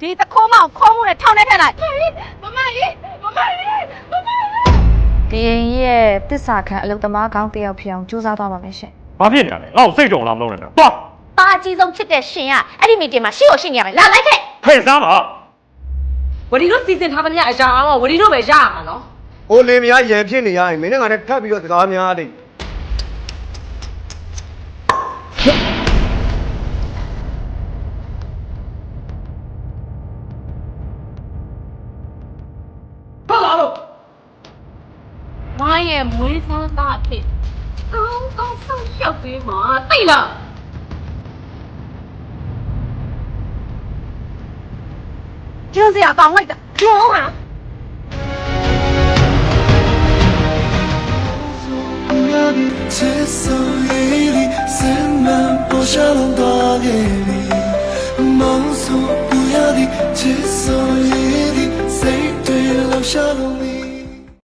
ဒီတခိုးမောင်ခေါ်မှုနဲ့ထောင်ထဲထည့်လိုက်မမကြီးဒီရင်ရဲ့တစ္ဆာခံအလုသမားကောင်းတယောက်ဖြစ်အောင်ကြိုးစားသွားပါမယ်ရှင်ဘာဖြစ်နေလဲငါ့ကိုစိတ်ကြုံလာမလုပ်နဲ့တော့သွားပါအကြီးဆုံးဖြစ်တဲ့ရှင်ကအဲ့ဒီမီတင်မှာရှိကိုရှိနေရမယ်လာလိုက်ခဲ့ဖယ်စားပါဝဒီတို့စီစဉ်ထားသမျှအကြောင်းအောင်ဝဒီတို့ပဲရရမှာနော်ဟိုလေမယားရံဖြစ်နေရရင်မင်းနဲ့ငါနဲ့ထပ်ပြီးတော့စကားများတယ်ဝိုင်းရဲ့မွေးစားသားဖြစ်ကောင်းဆောင်ရောက်ပြီးမှာတိတ်လားကျင်းစရာကောင်းလိုက်တာကျောင်းဟာ接受一粒深满播下了多给你梦诉不要的接受一粒谁对留下了你